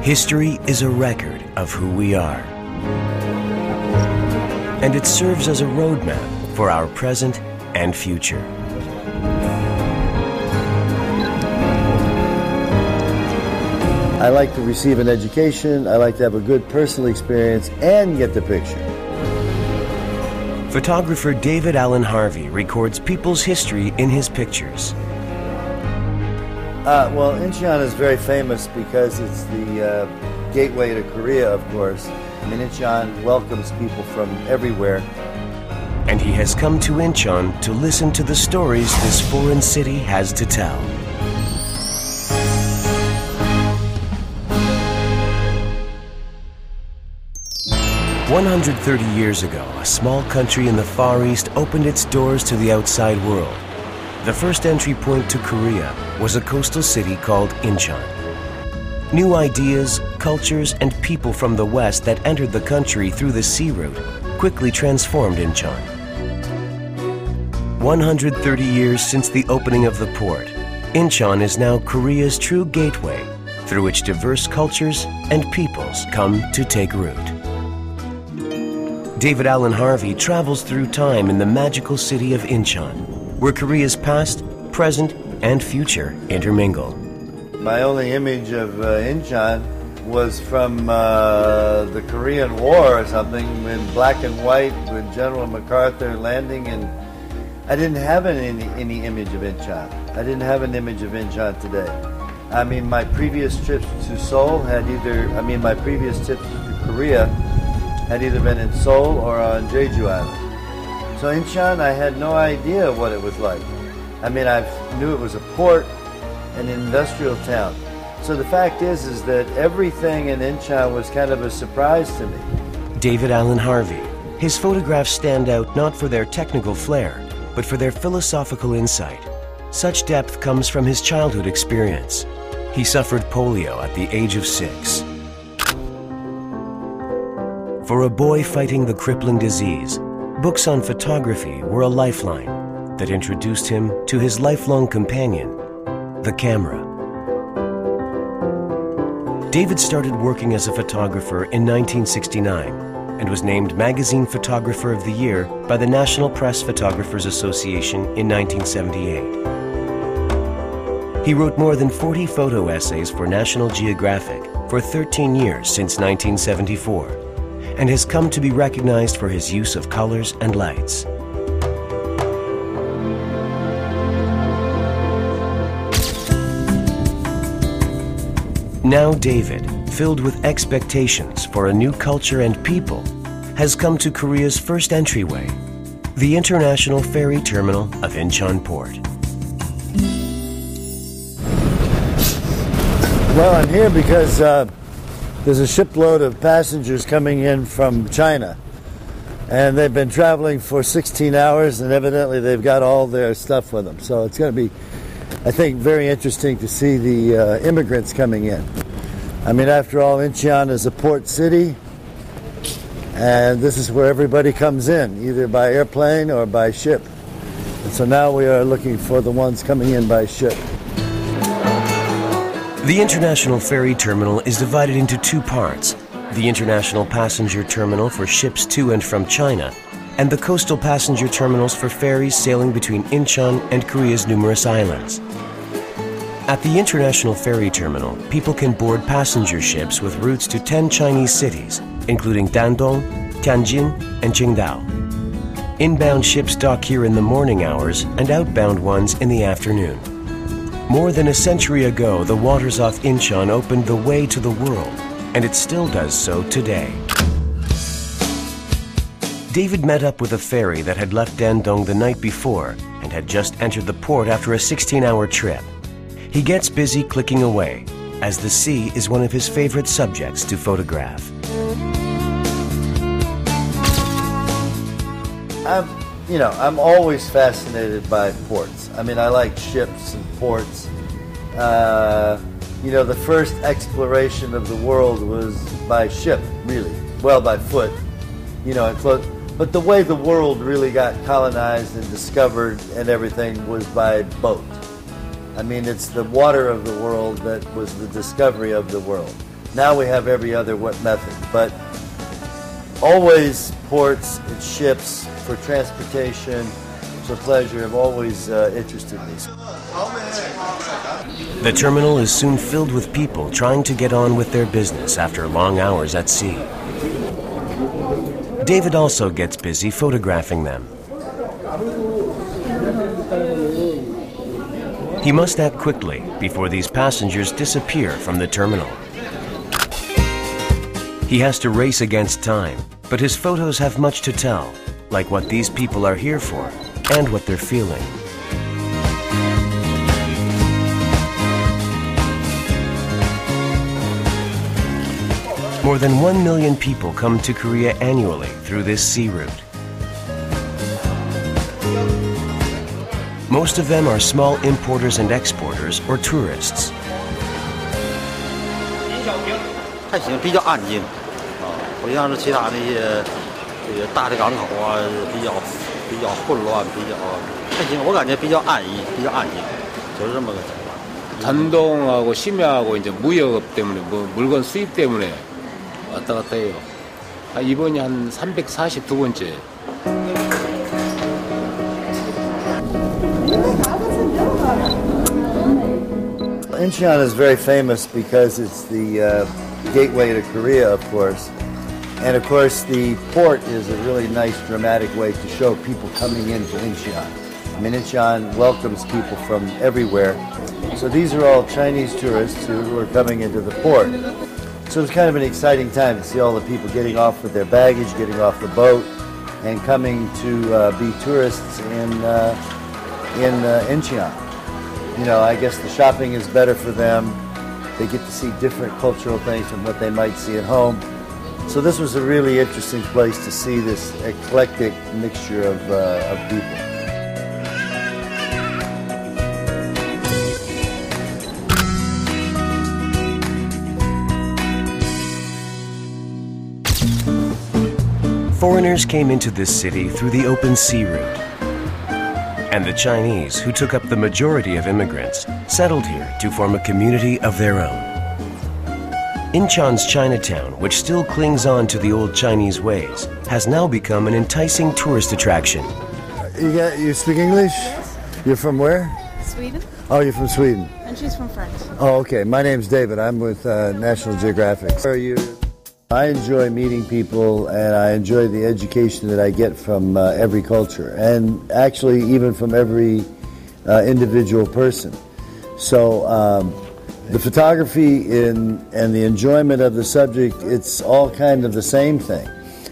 History is a record of who we are, and it serves as a roadmap for our present and future. I like to receive an education, I like to have a good personal experience and get the picture. Photographer David Allen Harvey records people's history in his pictures. Well, Incheon is very famous because it's the gateway to Korea, of course. And Incheon welcomes people from everywhere. And he has come to Incheon to listen to the stories this foreign city has to tell. "130 years ago, a small country in the Far East opened its doors to the outside world. The first entry point to Korea was a coastal city called Incheon. New ideas, cultures, and people from the West that entered the country through the sea route quickly transformed Incheon. 130 years since the opening of the port, Incheon is now Korea's true gateway through which diverse cultures and peoples come to take root. David Allen Harvey travels through time in the magical city of Incheon, where Korea's past, present, and future intermingle. My only image of Incheon was from the Korean War or something, in black and white with General MacArthur landing, and I didn't have any image of Incheon. I didn't have an image of Incheon today. I mean, my previous trips to my previous trips to Korea had either been in Seoul or on Jeju Island. So Incheon, I had no idea what it was like. I mean, I knew it was a port, an industrial town. So the fact is that everything in Incheon was kind of a surprise to me. David Allen Harvey. His photographs stand out not for their technical flair, but for their philosophical insight. Such depth comes from his childhood experience. He suffered polio at the age of 6. For a boy fighting the crippling disease, books on photography were a lifeline that introduced him to his lifelong companion, the camera. David started working as a photographer in 1969 and was named Magazine Photographer of the Year by the National Press Photographers Association in 1978. He wrote more than 40 photo essays for National Geographic for 13 years since 1974. And has come to be recognized for his use of colors and lights. Now David, filled with expectations for a new culture and people, has come to Korea's first entryway, the International Ferry Terminal of Incheon Port. Well, I'm here because there's a shipload of passengers coming in from China, and they've been traveling for 16 hours, and evidently they've got all their stuff with them. So it's going to be, I think, very interesting to see the immigrants coming in. I mean, after all, Incheon is a port city, and this is where everybody comes in, either by airplane or by ship. And so now we are looking for the ones coming in by ship. The International Ferry Terminal is divided into two parts: the International Passenger Terminal for ships to and from China, and the coastal passenger terminals for ferries sailing between Incheon and Korea's numerous islands. At the International Ferry Terminal, people can board passenger ships with routes to 10 Chinese cities, including Dandong, Tianjin, and Qingdao. Inbound ships dock here in the morning hours and outbound ones in the afternoon. More than a century ago, the waters off Incheon opened the way to the world, and it still does so today. David met up with a ferry that had left Dandong the night before and had just entered the port after a 16-hour trip. He gets busy clicking away, as the sea is one of his favorite subjects to photograph. I'm always fascinated by ports. I mean, I like ships and ports. The first exploration of the world was by ship, really. Well, by foot, but the way the world really got colonized and discovered and everything was by boat. I mean, it's the water of the world that was the discovery of the world. Now we have every other method, but always ports and ships for transportation, for pleasure, have always interested me. The terminal is soon filled with people trying to get on with their business after long hours at sea. David also gets busy photographing them. He must act quickly before these passengers disappear from the terminal. He has to race against time, but his photos have much to tell, like what these people are here for and what they're feeling. More than 1 million people come to Korea annually through this sea route. Most of them are small importers and exporters or tourists. 还行，比较安静，不像是其他那些这个大的港口啊，比较混乱，还行，我感觉比较安逸，比较安静，就是这么个情况。 전동하고 심야하고 이제 무역 때문에 뭐 물건 수입 때문에 왔다 갔다 해요. 이번이 한 342번째. Incheon is very famous because it's the gateway to Korea, of course. And of course, the port is a really nice, dramatic way to show people coming into Incheon. I mean, Incheon welcomes people from everywhere. So these are all Chinese tourists who are coming into the port. So it's kind of an exciting time to see all the people getting off with their baggage, getting off the boat, and coming to be tourists in Incheon. You know, I guess the shopping is better for them. They get to see different cultural things from what they might see at home. So this was a really interesting place to see this eclectic mixture of people. Foreigners came into this city through the open sea route. And the Chinese, who took up the majority of immigrants, settled here to form a community of their own. Incheon's Chinatown, which still clings on to the old Chinese ways, has now become an enticing tourist attraction. You speak English? You're from where? Sweden. Oh, you're from Sweden. And she's from France. Oh, okay. My name's David. I'm with National Geographic. Where are you? I enjoy meeting people, and I enjoy the education that I get from every culture, and actually even from every individual person. So the photography and the enjoyment of the subject, it's all kind of the same thing.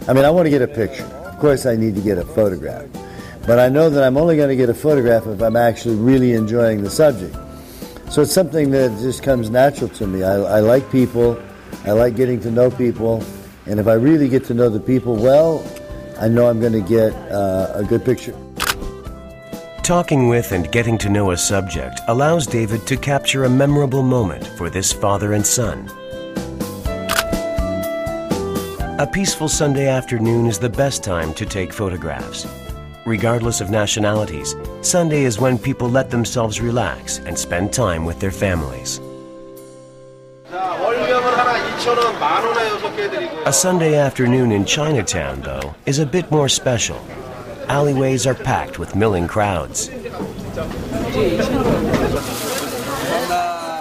I mean, I want to get a picture. Of course, I need to get a photograph. But I know that I'm only going to get a photograph if I'm actually really enjoying the subject. So it's something that just comes natural to me. I like people. I like getting to know people, and if I really get to know the people well, I know I'm going to get a good picture. Talking with and getting to know a subject allows David to capture a memorable moment for this father and son. A peaceful Sunday afternoon is the best time to take photographs. Regardless of nationalities, Sunday is when people let themselves relax and spend time with their families. A Sunday afternoon in Chinatown, though, is a bit more special. Alleyways are packed with milling crowds.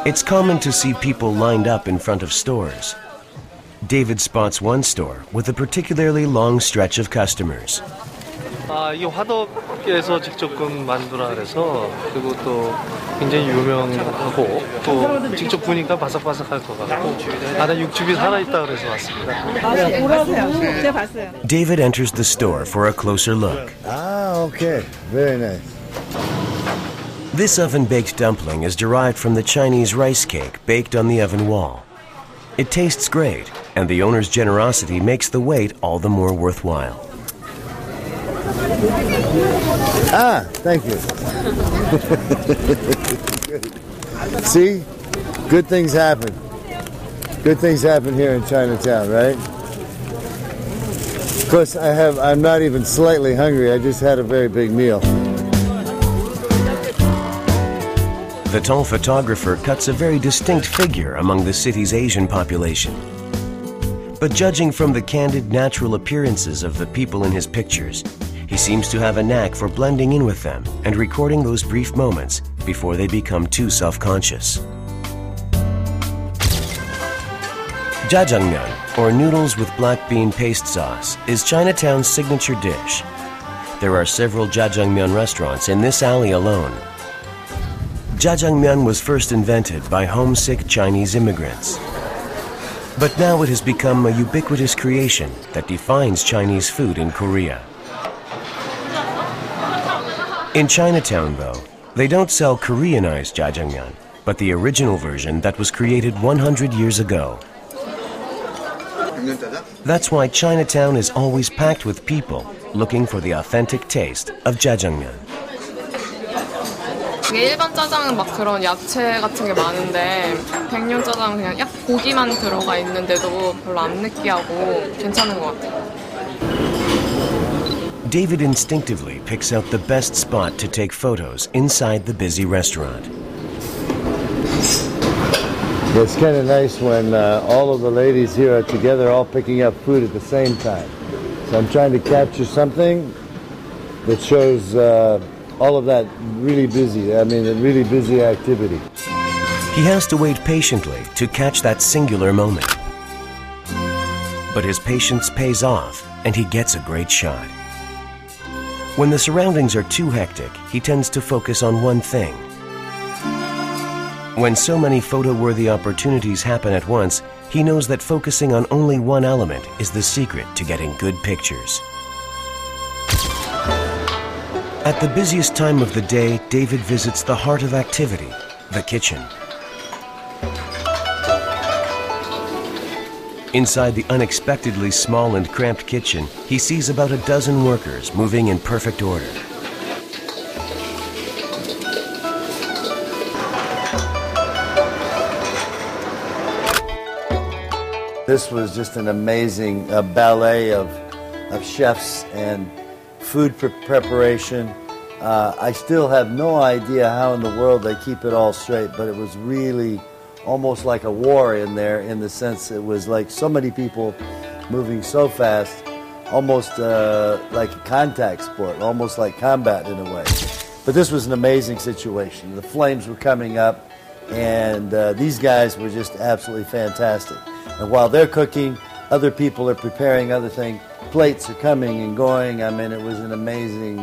It's common to see people lined up in front of stores. David spots one store with a particularly long stretch of customers. 이 화덕에서 직접 만두라 그래서 그리고 또 굉장히 유명하고 또 직접 보니까 바삭바삭할 것 같고 안에 육즙이 살아있다 그래서 왔습니다. 보라세요. 제가 봤어요. David enters the store for a closer look. Ah, okay. Very nice. This oven-baked dumpling is derived from the Chinese rice cake baked on the oven wall. It tastes great, and the owner's generosity makes the wait all the more worthwhile. Ah, thank you. See? Good things happen. Good things happen here in Chinatown, right? Of course, I'm not even slightly hungry. I just had a very big meal. The tall photographer cuts a very distinct figure among the city's Asian population. But judging from the candid, natural appearances of the people in his pictures, he seems to have a knack for blending in with them and recording those brief moments before they become too self-conscious. Jjajangmyeon, or noodles with black bean paste sauce, is Chinatown's signature dish. There are several jjajangmyeon restaurants in this alley alone. Jjajangmyeon was first invented by homesick Chinese immigrants. But now it has become a ubiquitous creation that defines Chinese food in Korea. In Chinatown, though, they don't sell Koreanized jjajangmyeon, but the original version that was created 100 years ago. That's why Chinatown is always packed with people looking for the authentic taste of jjajangmyeon. 일반 짜장은 막 그런 야채 같은 게 많은데 백년 짜장은 그냥 약 고기만 들어가 있는데도 별로 안 느끼하고 괜찮은 것 같아요. David instinctively picks out the best spot to take photos inside the busy restaurant. It's kind of nice when all of the ladies here are together, all picking up food at the same time. So I'm trying to capture something that shows all of that really busy activity. He has to wait patiently to catch that singular moment. But his patience pays off, and he gets a great shot. When the surroundings are too hectic, he tends to focus on one thing. When so many photo-worthy opportunities happen at once, he knows that focusing on only one element is the secret to getting good pictures. At the busiest time of the day, David visits the heart of activity, the kitchen. Inside the unexpectedly small and cramped kitchen, he sees about a dozen workers moving in perfect order. This was just an amazing ballet of chefs and food preparation. I still have no idea how in the world they keep it all straight, but it was really almost like a war in there, in the sense it was like so many people moving so fast, almost like a contact sport, almost like combat in a way. But this was an amazing situation. The flames were coming up, and these guys were just absolutely fantastic. And while they're cooking, other people are preparing other things. Plates are coming and going. I mean, it was an amazing,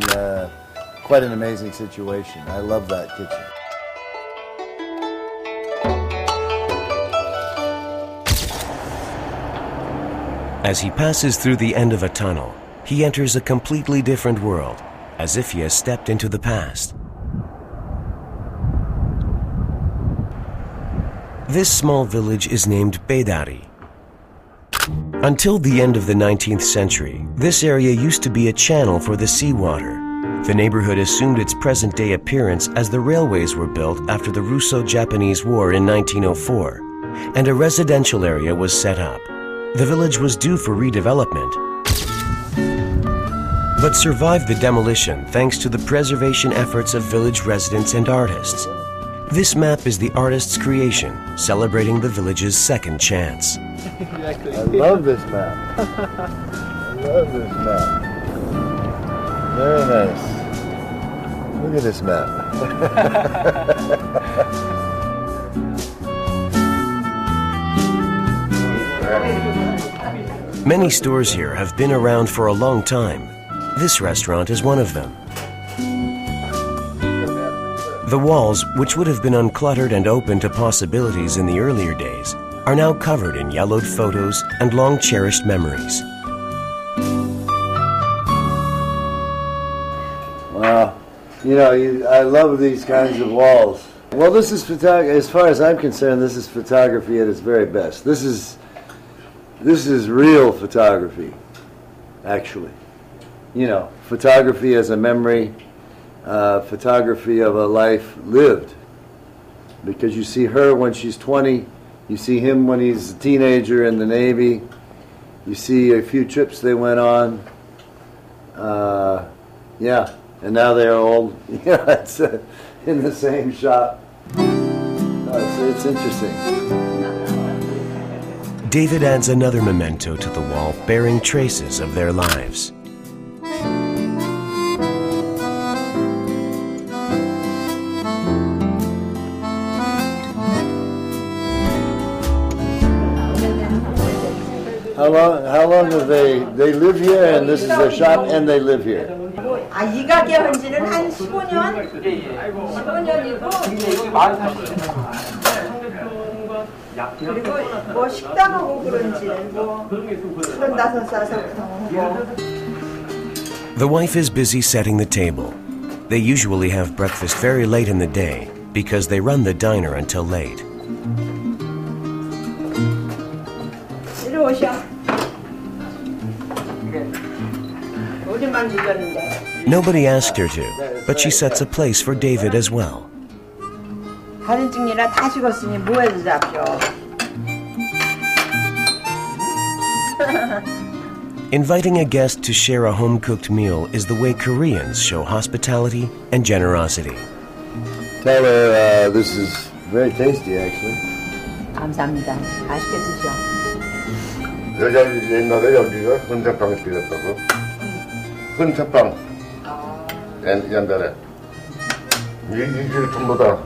quite an amazing situation. I love that kitchen. As he passes through the end of a tunnel, he enters a completely different world, as if he has stepped into the past. This small village is named Baedari. Until the end of the 19th century, this area used to be a channel for the seawater. The neighborhood assumed its present-day appearance as the railways were built after the Russo-Japanese War in 1904, and a residential area was set up. The village was due for redevelopment, but survived the demolition thanks to the preservation efforts of village residents and artists. This map is the artist's creation, celebrating the village's second chance. I love this map. I love this map. Very nice. Look at this map. Many stores here have been around for a long time. This restaurant is one of them. The walls, which would have been uncluttered and open to possibilities in the earlier days, are now covered in yellowed photos and long-cherished memories. Wow. You know, I love these kinds of walls. Well, this is as far as I'm concerned, this is photography at its very best. This is real photography, actually. You know, photography as a memory, photography of a life lived. Because you see her when she's 20, you see him when he's a teenager in the Navy, you see a few trips they went on, yeah, and now they're all, it's in the same shop. It's interesting. David adds another memento to the wall bearing traces of their lives. How long have they live here and this is their shop and they live here? 아, 이 가게 한 지는 한 15년? 15년이고 그리고 뭐 식당하고 그런지는 뭐 35살서부터 The wife is busy setting the table. They usually have breakfast very late in the day because they run the diner until late. 이리 오셔. 우리만 늦었는데. Nobody asked her to, but she sets a place for David as well. 사진 찍느라 다 식었으니 뭐해도 잡죠. Inviting a guest to share a home-cooked meal is the way Koreans show hospitality and generosity. Tell her this is very tasty, actually. 감사합니다. 맛있게 드셔. 옛날에 여기가 흔차빵이 빌렸다고. 흔차빵. 옛날에. 이 길 전부 다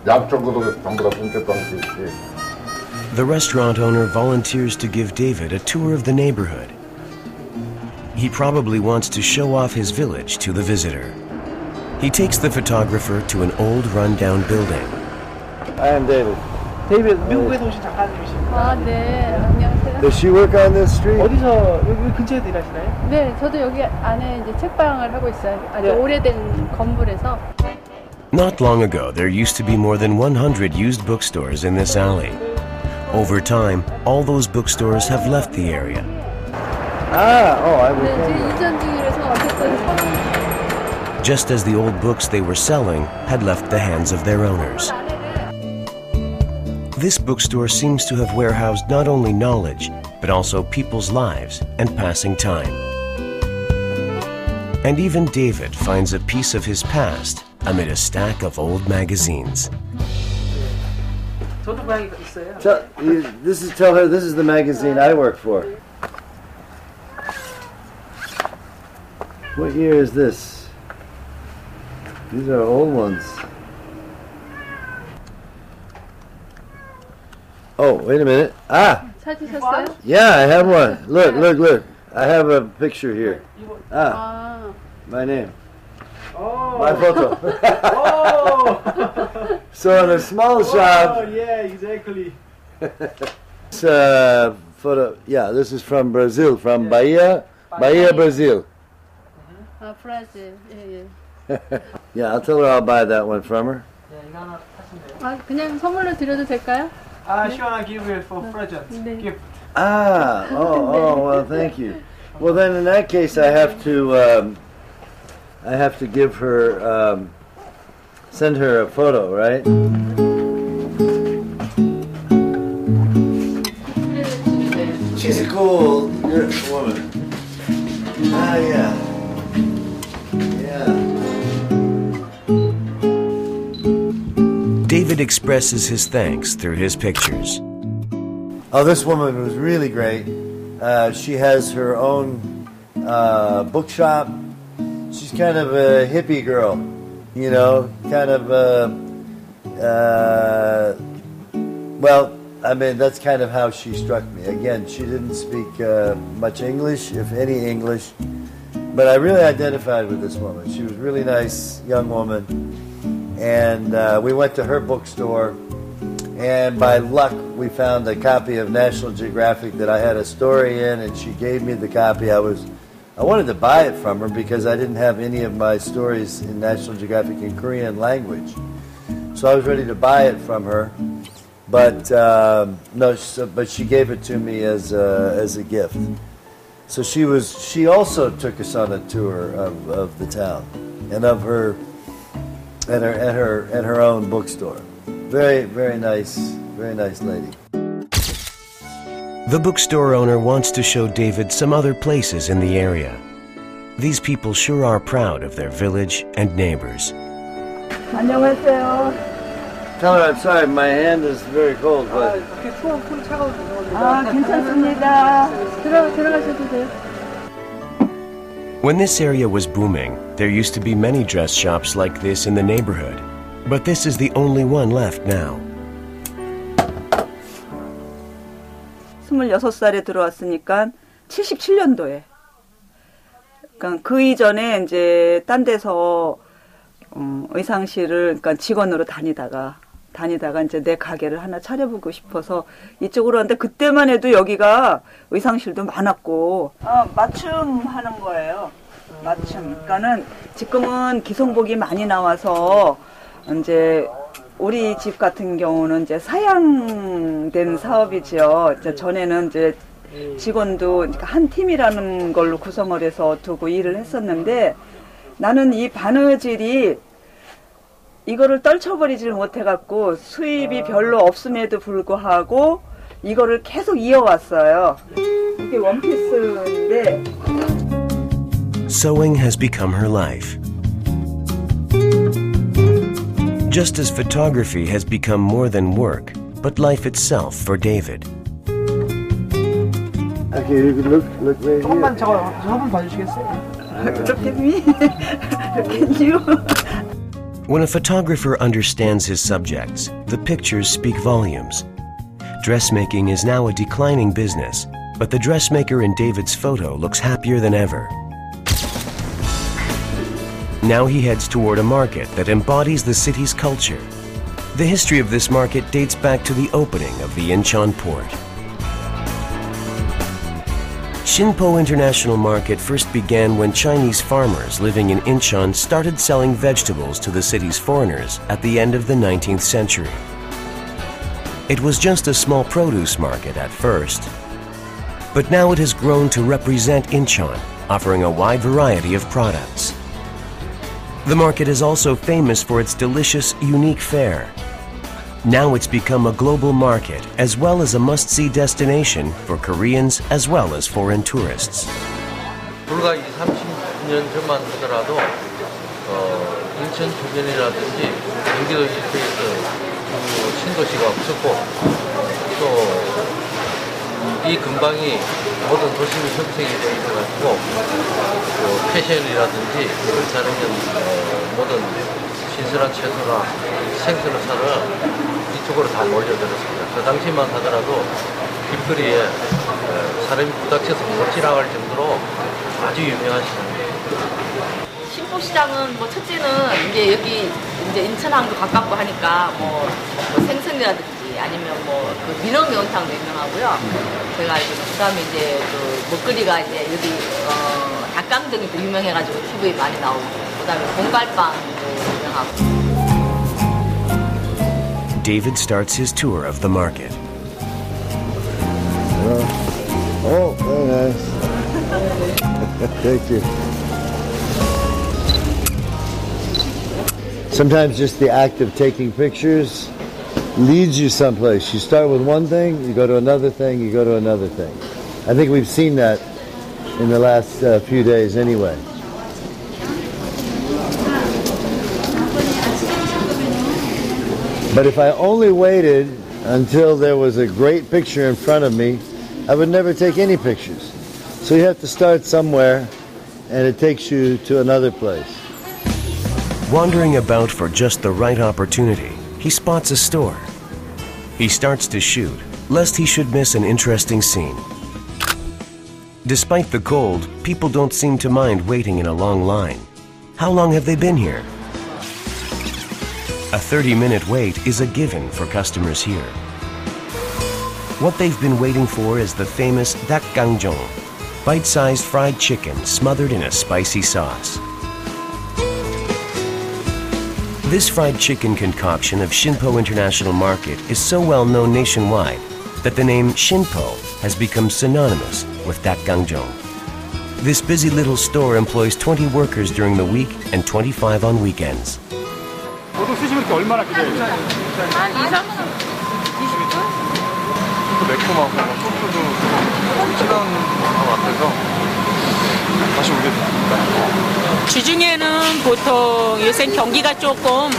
약쪽으로 전부 다 흔차빵이 빌렸지. The restaurant owner volunteers to give David a tour of the neighborhood. He probably wants to show off his village to the visitor. He takes the photographer to an old run-down building. I am David. 데이비드 미국에서 오신 작가님이십니다. 아, 네. 안녕하세요. Does she work on this street? 어디서 여기 근처에서 일하시나요? 네, 저도 여기 안에 이제 책방을 하고 있어요. 아주 네. 오래된 건물에서. Not long ago, there used to be more than 100 used bookstores in this alley. Over time, all those bookstores have left the area. I 네, was. 지금 이전 중이라서 어쨌든 서로 Just as the old books they were selling had left the hands of their owners. This bookstore seems to have warehoused not only knowledge, but also people's lives and passing time. And even David finds a piece of his past amid a stack of old magazines. 저도 고향이 있어요. Tell her this is the magazine I work for. What year is this? These are old ones. Oh, wait a minute. 찾으셨어요? Yeah, I have one. Look. I have a picture here. 아, My name. My photo. So in a small shop. yeah, exactly. This photo. Yeah, this is from Brazil, from Bahia, Brazil. 아, 브라질. 예, 예. Yeah, I'll tell her I'll buy that one from her. 네, 이거 하나 타시면 돼요. 아, 그냥 선물로 드려도 될까요? She wanna give it for present. 네. Gift. Well, thank you. Well, then in that case, I have to give her, send her a photo, right? She's a cool woman. Yeah. David expresses his thanks through his pictures. Oh, this woman was really great. She has her own bookshop. She's kind of a hippie girl, you know, kind of well, I mean, that's kind of how she struck me. Again, she didn't speak much English, if any English, but I really identified with this woman. She was a really nice young woman, and we went to her bookstore, and by luck, we found a copy of National Geographic that I had a story in, and she gave me the copy. I wanted to buy it from her because I didn't have any of my stories in National Geographic in Korean language. So I was ready to buy it from her, but but she gave it to me as a gift. So she also took us on a tour of the town and of her and her own bookstore. Very nice lady. The bookstore owner wants to show David some other places in the area. These people sure are proud of their village and neighbors. 안녕하세요. Tell her I'm sorry, my hand is very cold. But... 괜찮습니다. 들어가셔도 돼요. When this area was booming, there used to be many dress shops like this in the neighborhood. But this is the only one left now. 26살에 들어왔으니까 77년도에. 그러니까 그 이전에 이제 딴 데서 의상실을 그러니까 직원으로 다니다가 이제 내 가게를 하나 차려보고 싶어서 이쪽으로 왔는데 그때만 해도 여기가 의상실도 많았고 맞춤 하는 거예요. 맞춤. 그러니까는 지금은 기성복이 많이 나와서 이제 우리 집 같은 경우는 이제 사양된 사업이죠. 이제 전에는 이제 직원도 한 팀이라는 걸로 구성을 해서 두고 일을 했었는데 나는 이 바느질이 이거를 떨쳐버리질 못해갖고 수입이 별로 없음에도 불구하고 이거를 계속 이어왔어요. 이게 원피스인데 Sewing has become her life. Just as photography has become more than work, but life itself for David. Okay, you can look right here. 조금만 저거 한번 봐주시겠어요? Look at me. Look at you. When a photographer understands his subjects, the pictures speak volumes. Dressmaking is now a declining business, but the dressmaker in David's photo looks happier than ever. Now he heads toward a market that embodies the city's culture. The history of this market dates back to the opening of the Incheon port. Shinpo International Market first began when Chinese farmers living in Incheon started selling vegetables to the city's foreigners at the end of the 19th century. It was just a small produce market at first, but now it has grown to represent Incheon, offering a wide variety of products. The market is also famous for its delicious, unique fare. Now it's become a global market as well as a must-see destination for Koreans as well as foreign tourists. 불과 20, 30년 전만 하더라도 인천 주변이라든지 경기도 일대에서 신도시가 없었고 또 이 근방이 모든 도심이 형성이 되어 있어가지고 패션이라든지 그렇다는 모든 신선한 채소나 생선을 사러 이쪽으로 다 몰려들었습니다. 그 당시만 하더라도 길거리에 사람이 부닥쳐서 못 지나갈 정도로 아주 유명한 시장입니다. 신포시장은 뭐 첫째는 이제 여기 이제 인천항도 가깝고 하니까 뭐 생선이라든지 아니면 뭐 그 민어 매운탕도 유명하고요. 제가 알기로는 그다음에 이제 그 먹거리가 이제 여기 닭강정이 또 유명해가지고 TV에 많이 나오고 그다음에 봉갈빵도 유명하고. David starts his tour of the market. Oh, very nice. Thank you. Sometimes just the act of taking pictures leads you someplace. You start with one thing, you go to another thing, you go to another thing. I think we've seen that in the last few days anyway. But if I only waited until there was a great picture in front of me, I would never take any pictures. So you have to start somewhere, and it takes you to another place. Wandering about for just the right opportunity, he spots a store. He starts to shoot, lest he should miss an interesting scene. Despite the cold, people don't seem to mind waiting in a long line. How long have they been here? A 30-minute wait is a given for customers here. What they've been waiting for is the famous dakgangjong, bite-sized fried chicken smothered in a spicy sauce. This fried chicken concoction of Shinpo International Market is so well known nationwide that the name Shinpo has become synonymous with dakgangjong. This busy little store employs 20 workers during the week and 25 on weekends. 보통 쓰시면 이렇게 얼마나 기다려요? 한 2, 3분? 20분? 매콤하고 소스도 진한 것 같아서 다시 오게 됩니다. 주중에는 보통 요새는 경기가 조금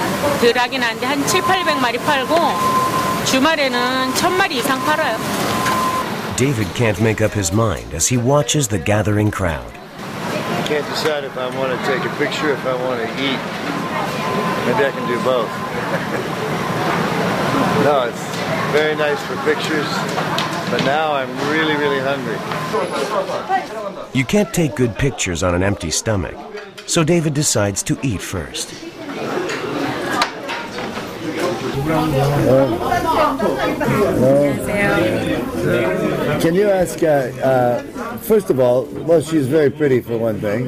덜하긴 한데 한 700~800마리 팔고 주말에는 1000마리 이상 팔아요. David can't make up his mind as he watches the gathering crowd. I can't decide if I want to take a picture, if I want to eat. Maybe I can do both. No, it's very nice for pictures, but now I'm really, really hungry. You can't take good pictures on an empty stomach, so David decides to eat first. Can you ask, first of all, well, she's very pretty for one thing.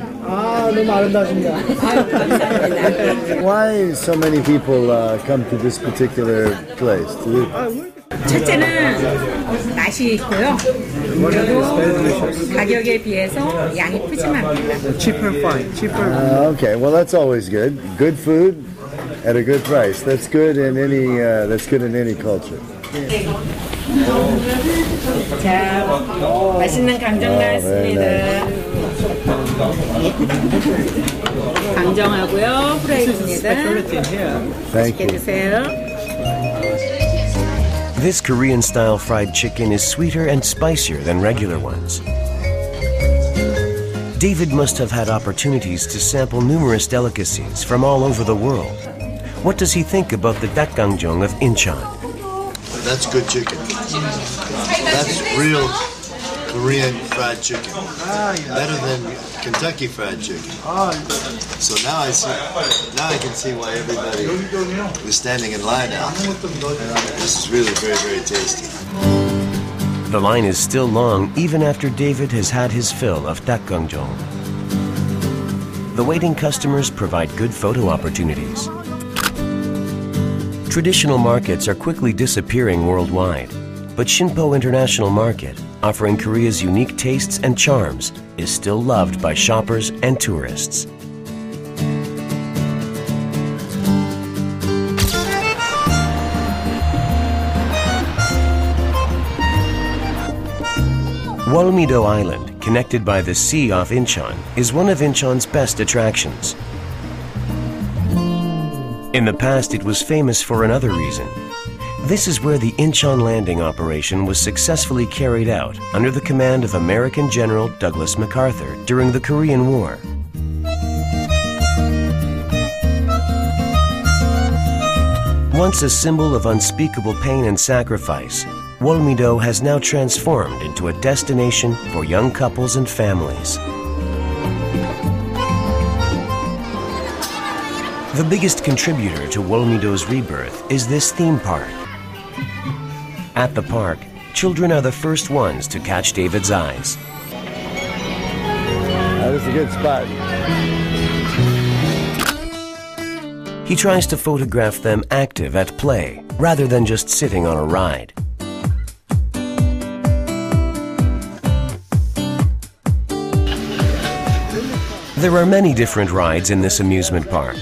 Why so many people come to this particular place? 첫째는 맛이 있고요. 그리고 가격에 비해서 양이 푸짐합니다. Cheaper fine, cheaper. Okay, well that's always good. Good food at a good price. That's good in any. That's good in any culture. 자, 맛있는 강정 나왔습니다. 강정하고요, 프라이입니다. 맛있게 드세요. This Korean-style fried chicken is sweeter and spicier than regular ones. David must have had opportunities to sample numerous delicacies from all over the world. What does he think about the dakgangjong of Incheon? That's good chicken. That's real Korean fried chicken. Better than Kentucky fried chicken. So now I see. Now I can see why everybody is standing in line now. This is really very, very tasty. The line is still long even after David has had his fill of dakgangjong. The waiting customers provide good photo opportunities. Traditional markets are quickly disappearing worldwide, but Shinpo International Market, offering Korea's unique tastes and charms, is still loved by shoppers and tourists. Walmido Island, connected by the sea off Incheon, is one of Incheon's best attractions. In the past, it was famous for another reason. This is where the Incheon landing operation was successfully carried out under the command of American General Douglas MacArthur during the Korean War. Once a symbol of unspeakable pain and sacrifice, Walmido has now transformed into a destination for young couples and families. The biggest contributor to Walmido's rebirth is this theme park. At the park, children are the first ones to catch David's eyes. That is a good spot. He tries to photograph them active at play, rather than just sitting on a ride. There are many different rides in this amusement park.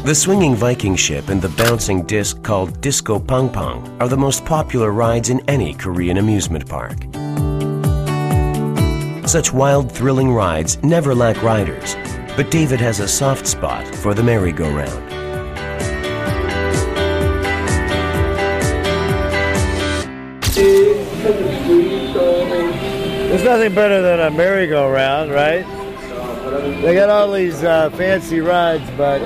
The swinging Viking ship and the bouncing disc called Disco Pong Pong are the most popular rides in any Korean amusement park. Such wild, thrilling rides never lack riders, but David has a soft spot for the merry-go-round. There's nothing better than a merry-go-round, right? They got all these fancy rides, but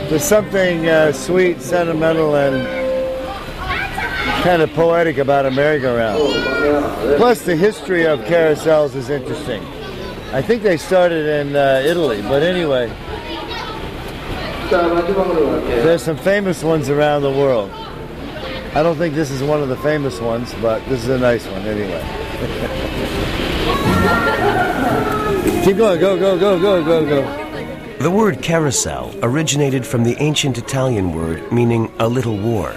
there's something sweet, sentimental, and kind of poetic about a merry-go-round. Plus, the history of carousels is interesting. I think they started in Italy, but anyway, there's some famous ones around the world. I don't think this is one of the famous ones, but this is a nice one anyway. Keep going, go, go, go, go, go, go. The word carousel originated from the ancient Italian word meaning a little war.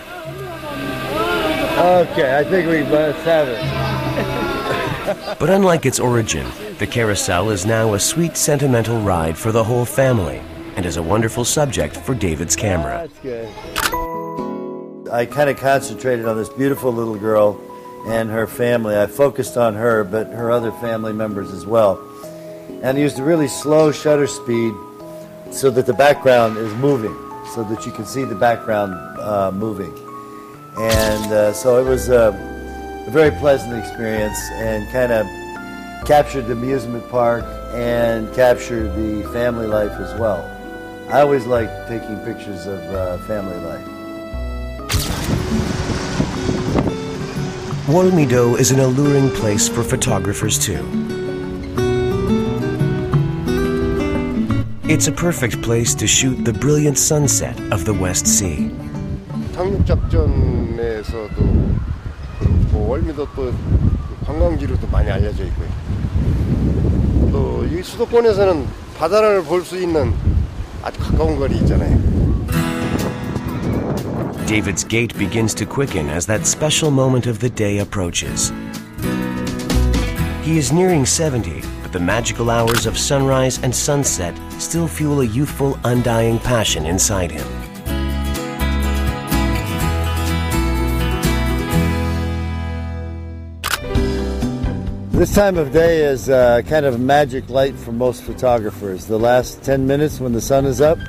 Okay, I think we must have it. But unlike its origin, the carousel is now a sweet, sentimental ride for the whole family and is a wonderful subject for David's camera. That's good. I kind of concentrated on this beautiful little girl and her family. I focused on her, but her other family members as well. And I used a really slow shutter speed so that the background is moving, so that you can see the background moving. And so it was a very pleasant experience and kind of captured the amusement park and captured the family life as well. I always like taking pictures of family life. Wolmido is an alluring place for photographers too. It's a perfect place to shoot the brilliant sunset of the West Sea. 상륙작전에서도 월미도 또 관광지로도 많이 알려져 있고요. 또 이 수도권에서는 바다를 볼 수 있는 아주 가까운 거리 있잖아요. David's gait begins to quicken as that special moment of the day approaches. He is nearing 70, but the magical hours of sunrise and sunset still fuel a youthful, undying passion inside him. This time of day is kind of a magic light for most photographers. The last 10 minutes when the sun is up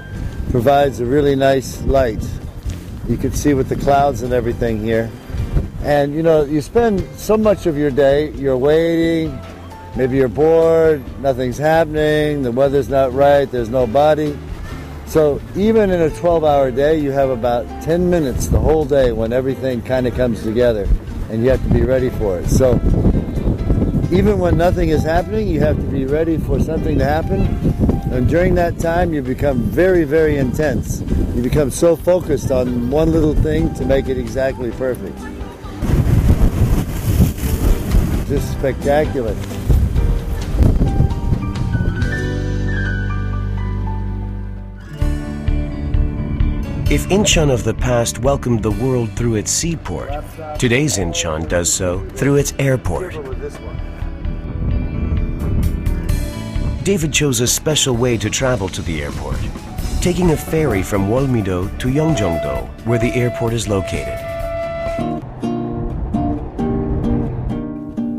provides a really nice light. You can see with the clouds and everything here. And you know, you spend so much of your day, you're waiting, maybe you're bored, nothing's happening, the weather's not right, there's nobody. So even in a 12-hour day, you have about 10 minutes the whole day when everything kind of comes together and you have to be ready for it. So even when nothing is happening, you have to be ready for something to happen. And during that time, you become very, very intense. You become so focused on one little thing to make it exactly perfect. Just spectacular. If Incheon of the past welcomed the world through its seaport, today's Incheon does so through its airport. David chose a special way to travel to the airport, taking a ferry from Wolmido to Yeongjongdo, where the airport is located.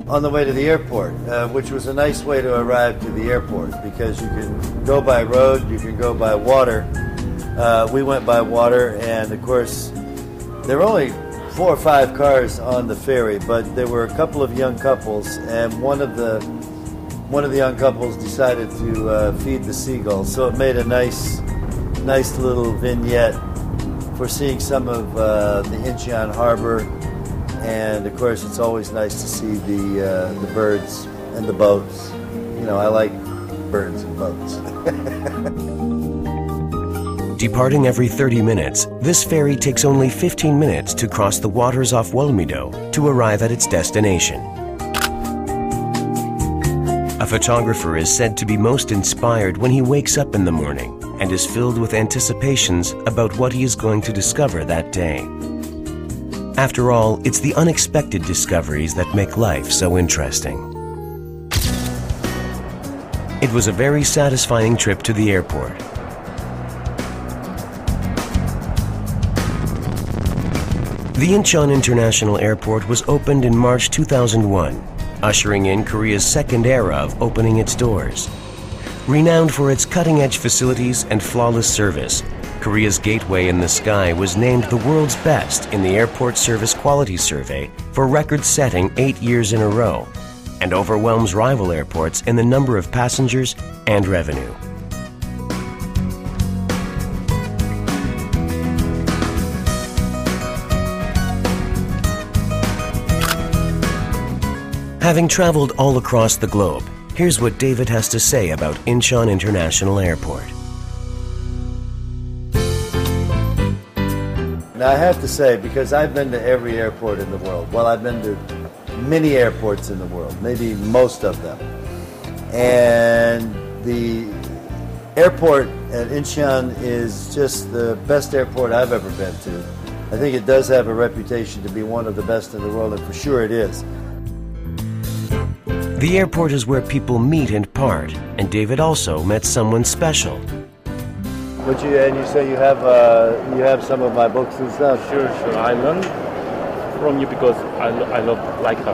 On the way to the airport, which was a nice way to arrive to the airport because you can go by road, you can go by water. We went by water, and of course, there were only 4 or 5 cars on the ferry, but there were a couple of young couples, and one of the young couples decided to feed the seagulls. So it made a nice little vignette for seeing some of the Incheon Harbor, and of course, it's always nice to see the birds and the boats. You know, I like birds and boats. Departing every 30 minutes, this ferry takes only 15 minutes to cross the waters off Wolmido to arrive at its destination. A photographer is said to be most inspired when he wakes up in the morning and is filled with anticipations about what he is going to discover that day. After all, it's the unexpected discoveries that make life so interesting. It was a very satisfying trip to the airport. The Incheon International Airport was opened in March 2001, ushering in Korea's second era of opening its doors. Renowned for its cutting-edge facilities and flawless service, Korea's Gateway in the Sky was named the world's best in the Airport Service Quality Survey for record-setting 8 years in a row, and overwhelms rival airports in the number of passengers and revenue. Having traveled all across the globe, here's what David has to say about Incheon International Airport. Now I have to say, because I've been to every airport in the world, well, I've been to many airports in the world, maybe most of them. And the airport at Incheon is just the best airport I've ever been to. I think it does have a reputation to be one of the best in the world, and for sure it is. The airport is where people meet and part, and David also met someone special. And you say you have some of my books and stuff. Sure. I learned from you because I love Leica.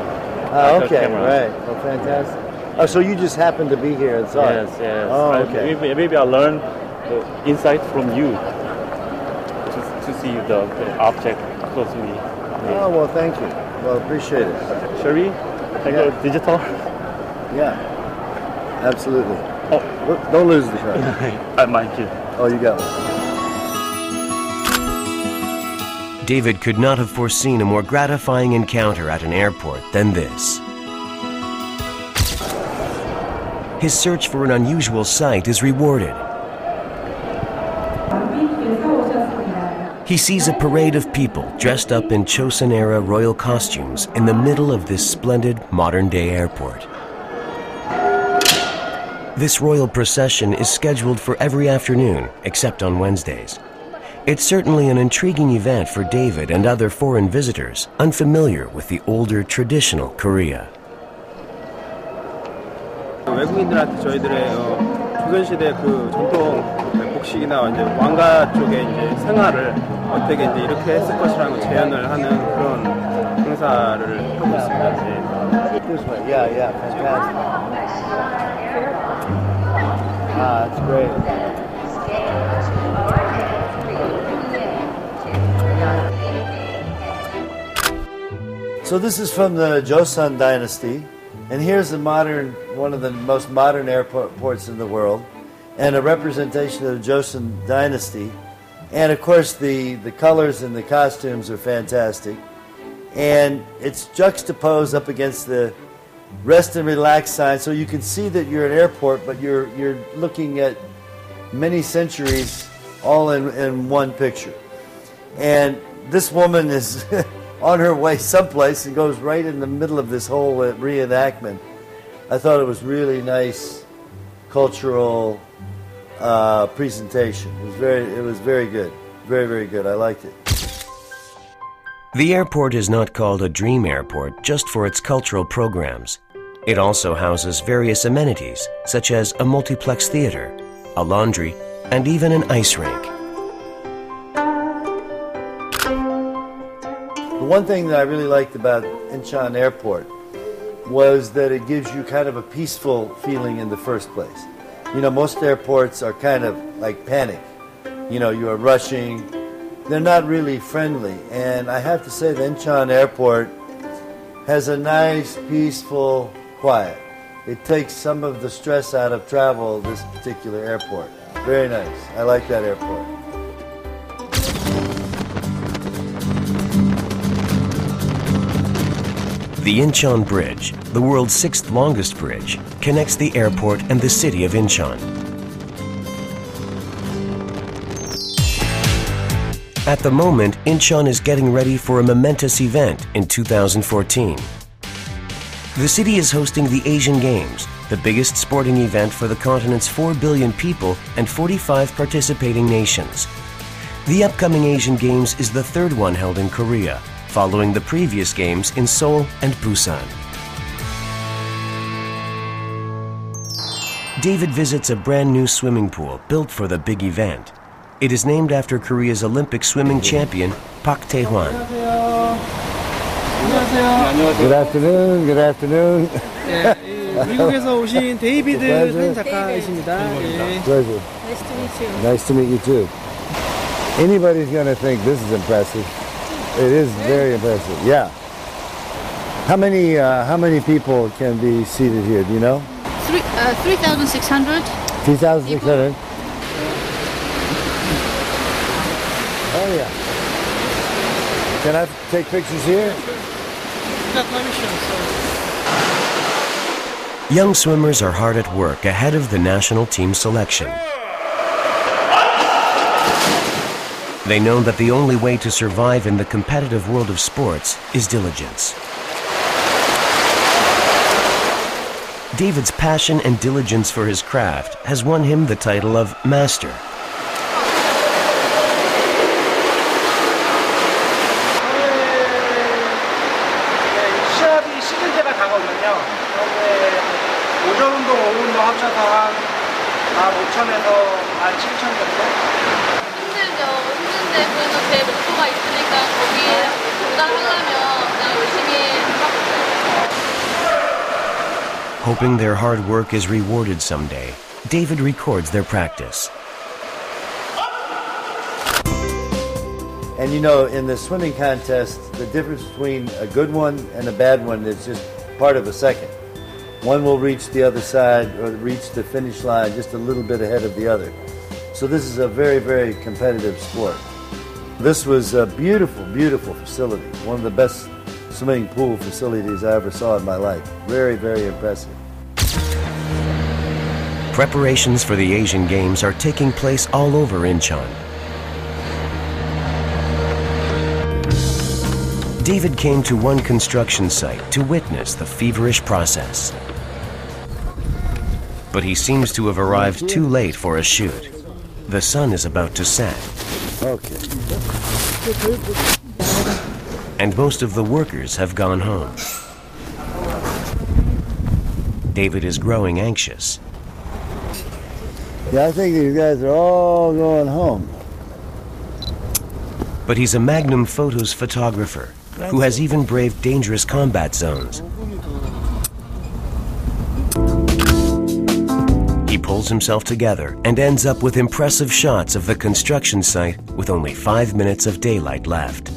Okay, right. Well, fantastic. Oh, so you just happened to be here and saw it? Yes. Oh, okay. Maybe I learned the insight from you to see the object closely. Oh, well, thank you. Well, appreciate it. Shall we take a digital? Yeah, absolutely. Oh, don't lose the shot. I might you. Oh, you got one. David could not have foreseen a more gratifying encounter at an airport than this. His search for an unusual sight is rewarded. He sees a parade of people dressed up in Chosun-era royal costumes in the middle of this splendid modern-day airport. This royal procession is scheduled for every afternoon, except on Wednesdays. It's certainly an intriguing event for David and other foreign visitors unfamiliar with the older traditional Korea. 외국인들한테 저희들의 조선시대 그 전통 복식이나 이제 왕가 쪽의 이제 생활을 어떻게 이제 이렇게 했을 것이라는 걸 재현을 하는 그런 행사를 하고 있습니다. Yeah, fantastic. That's great. So this is from the Joseon dynasty, and here's one of the most modern airports in the world, and a representation of the Joseon dynasty. And of course the colors and the costumes are fantastic. And it's juxtaposed up against the rest and relax sign, so you can see that you're at an airport, but you're looking at many centuries all in one picture. And this woman is on her way someplace and goes right in the middle of this whole reenactment. I thought it was really nice cultural presentation. It was very good. Very, very good. I liked it. The airport is not called a dream airport just for its cultural programs. It also houses various amenities, such as a multiplex theater, a laundry, and even an ice rink. The one thing that I really liked about Incheon Airport was that it gives you kind of a peaceful feeling in the first place. You know, most airports are kind of like panic. You know, you are rushing. They're not really friendly. And I have to say the Incheon Airport has a nice, peaceful quiet. It takes some of the stress out of travel, this particular airport. Very nice. I like that airport. The Incheon Bridge, the world's 6th longest bridge, connects the airport and the city of Incheon. At the moment, Incheon is getting ready for a momentous event in 2014. The city is hosting the Asian Games, the biggest sporting event for the continent's 4 billion people and 45 participating nations. The upcoming Asian Games is the 3rd one held in Korea, following the previous games in Seoul and Busan. David visits a brand new swimming pool built for the big event. It is named after Korea's Olympic swimming champion, Park Tae-hwan. Good afternoon. Good afternoon. 미국에서 오신 데이비드 사진작가이십니다. Pleasure. Nice to meet you. Nice to meet you too. Anybody's going to think this is impressive. It is very impressive. Yeah. How many people can be seated here? Do you know? 3,600. 3,600. Oh yeah. Can I take pictures here? Young swimmers are hard at work ahead of the national team selection. They know that the only way to survive in the competitive world of sports is diligence. David's passion and diligence for his craft has won him the title of Master. 시합이 시즌 때가 다가오면요. 오전 운동, 오후 운동 합쳐서 한 15,000에서 17,000 정도? 힘들죠. 힘든데 그래도 제 목표가 있으니까 거기에 도달하려면 Hoping their hard work is rewarded someday, David records their practice. And you know, in the swimming contest, the difference between a good one and a bad one is just part of a second. One will reach the other side or reach the finish line just a little bit ahead of the other. So this is a very, very competitive sport. This was a beautiful, beautiful facility. One of the best swimming pool facilities I ever saw in my life. Very, very impressive. Preparations for the Asian Games are taking place all over Incheon. David came to one construction site to witness the feverish process. But he seems to have arrived too late for a shoot. The sun is about to set. Okay. And most of the workers have gone home. David is growing anxious. Yeah, I think these guys are all going home. But he's a Magnum Photos photographer who has even braved dangerous combat zones. He pulls himself together and ends up with impressive shots of the construction site with only 5 minutes of daylight left.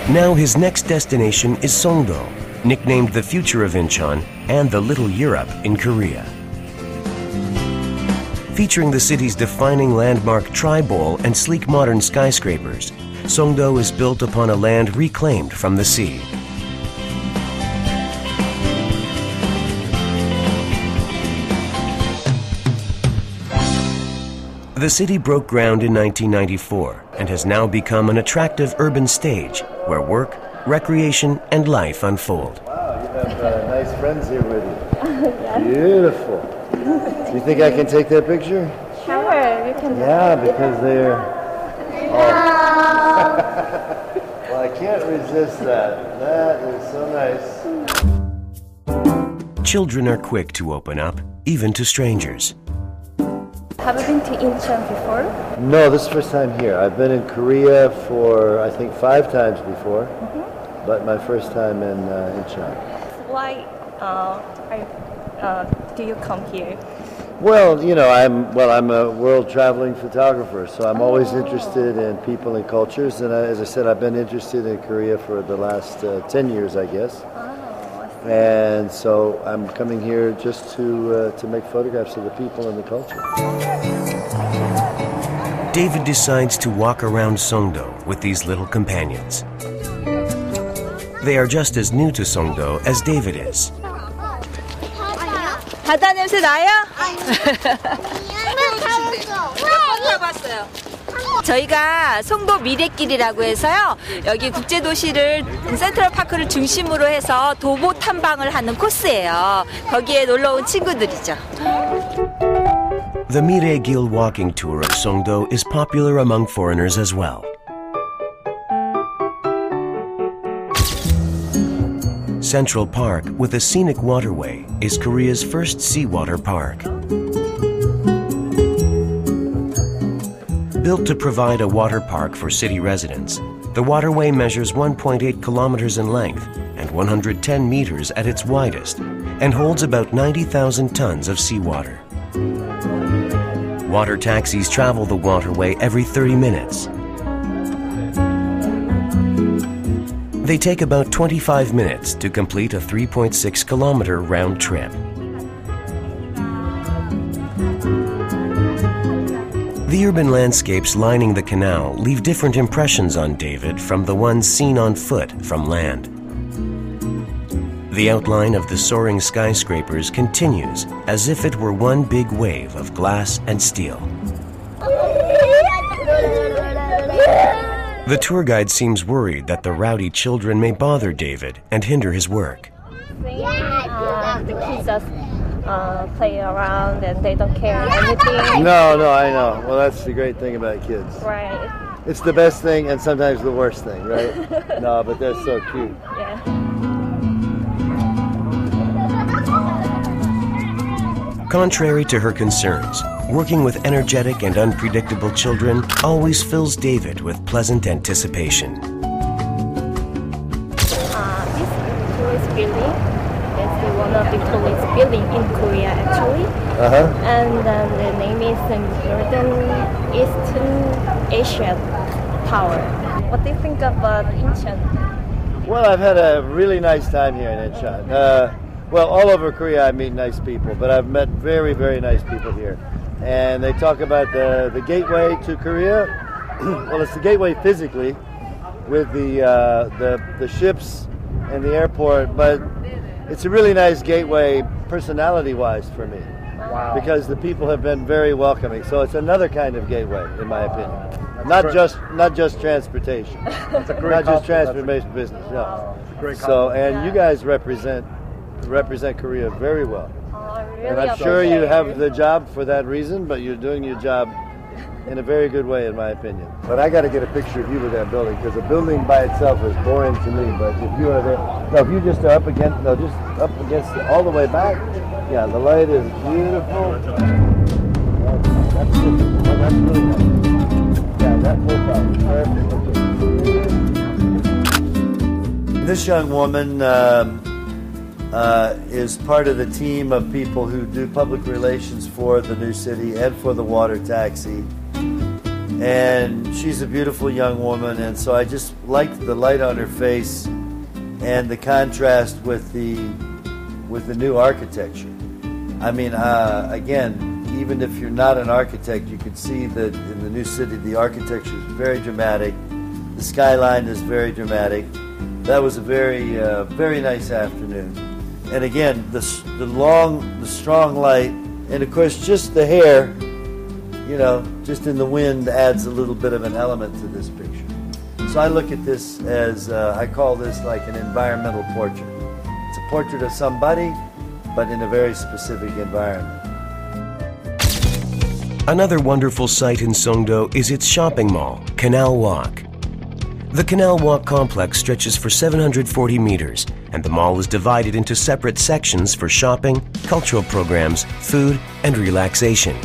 Now his next destination is Songdo, nicknamed the future of Incheon and the Little Europe in Korea. Featuring the city's defining landmark tri-bowl and sleek modern skyscrapers, Songdo is built upon a land reclaimed from the sea. The city broke ground in 1994 and has now become an attractive urban stage where work, recreation, and life unfold. Wow, you have nice friends here with you. Yes. Beautiful. Do you think I can take that picture? Sure, you can. Yeah, because they're... Oh. Well, I can't resist that. That is so nice. Children are quick to open up, even to strangers. Have you been to Incheon before? No, this is the first time here. I've been in Korea for, I think, 5 times before, but my first time in Incheon. Why do you come here? Well, you know, I'm a world traveling photographer, so I'm always interested in people and cultures. And as I said, I've been interested in Korea for the last 10 years, I guess. And so I'm coming here just to make photographs of the people and the culture. David decides to walk around Songdo with these little companions. They are just as new to Songdo as David is. 바다 냄새 나요? 몇 번 타봤어요? 저희가 송도 미래길이라고 해서요. 여기 국제도시를 센트럴파크를 중심으로 해서 도보 탐방을 하는 코스예요. 거기에 놀러 온 친구들이죠. The Miregil walking tour of Songdo is popular among foreigners as well. Central Park, with a scenic waterway, is Korea's first seawater park. Built to provide a water park for city residents, the waterway measures 1.8 kilometers in length and 110 meters at its widest and holds about 90,000 tons of seawater. Water taxis travel the waterway every 30 minutes. They take about 25 minutes to complete a 3.6 kilometer round trip. The urban landscapes lining the canal leave different impressions on David from the ones seen on foot from land. The outline of the soaring skyscrapers continues as if it were one big wave of glass and steel. The tour guide seems worried that the rowdy children may bother David and hinder his work. The kids just play around and they don't care anything. No, I know. Well, that's the great thing about kids. Right. It's the best thing and sometimes the worst thing, right? No, but they're so cute. Yeah. Contrary to her concerns, working with energetic and unpredictable children always fills David with pleasant anticipation. building in Korea actually. And the name is the Northern Eastern Asian Tower. What do you think about Incheon? Well, I've had a really nice time here in Incheon. Well, all over Korea I meet nice people, but I've met very, very nice people here. And they talk about the gateway to Korea. Well, it's the gateway physically with the ships and the airport, but it's a really nice gateway personality-wise for me. Wow. Because the people have been very welcoming. So it's another kind of gateway, in my opinion. Not just transportation. That's a great not just transportation business. No. Great so, and you guys represent Korea very well. Really, and I'm sure you have the job for that reason, but you're doing your job in a very good way, in my opinion. But I got to get a picture of you with that building, because a building by itself is boring to me. But if you are there, no, if you just are up against all the way back, yeah, the light is beautiful. That's really nice. Yeah, that full perfect. This young woman is part of the team of people who do public relations for the new city and for the water taxi. And she's a beautiful young woman, and so I just liked the light on her face and the contrast with the new architecture. I mean, again, even if you're not an architect, you can see that in the new city the architecture is very dramatic. The skyline is very dramatic. That was a very, very nice afternoon. And again, the strong light, and of course just the hair, you know, just in the wind adds a little bit of an element to this picture. So I look at this as, I call this like an environmental portrait. It's a portrait of somebody, but in a very specific environment. Another wonderful sight in Songdo is its shopping mall, Canal Walk. The Canal Walk complex stretches for 740 meters, and the mall is divided into separate sections for shopping, cultural programs, food, and relaxation.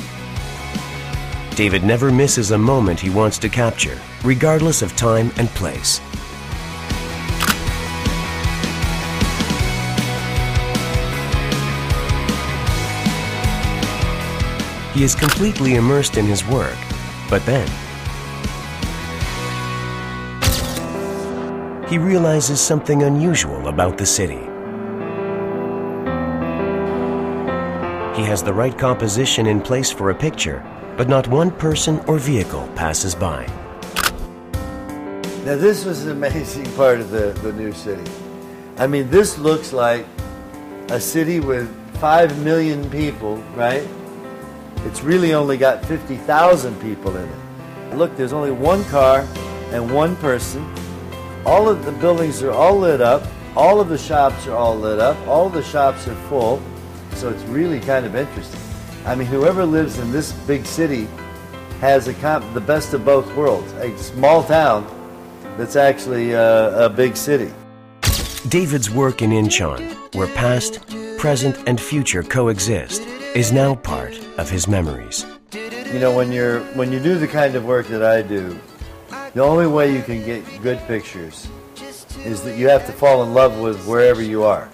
David never misses a moment he wants to capture, regardless of time and place. He is completely immersed in his work, but then he realizes something unusual about the city. He has the right composition in place for a picture, but not one person or vehicle passes by. Now this was an amazing part of the new city. I mean, this looks like a city with 5 million people, right? It's really only got 50,000 people in it. Look, there's only one car and one person. All of the buildings are all lit up. All of the shops are all lit up. All of the shops are full. So it's really kind of interesting. I mean, whoever lives in this big city has the best of both worlds. A small town that's actually a big city. David's work in Incheon, where past, present, and future coexist, is now part of his memories. You know, when you do the kind of work that I do, the only way you can get good pictures is that you have to fall in love with wherever you are.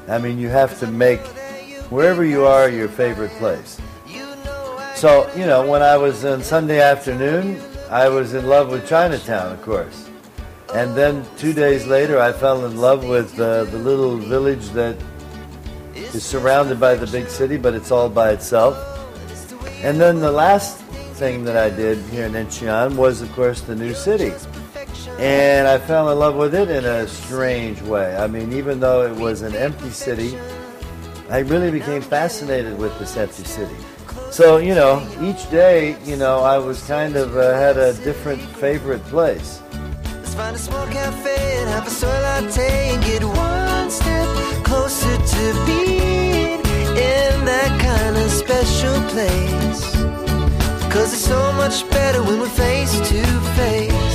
I mean, you have to make wherever you are your favorite place. So, you know, when I was on Sunday afternoon, I was in love with Chinatown, of course. And then 2 days later, I fell in love with the little village that is surrounded by the big city, but it's all by itself. And then the last thing that I did here in Incheon was, of course, the new city. And I fell in love with it in a strange way. I mean, even though it was an empty city, I really became fascinated with this empty city. So, you know, each day, you know, I was kind of had a different favorite place. Let's find a small cafe and have a soy latte and get one step closer to being in that kind of special place. 'Cause it's so much better when we're face to face.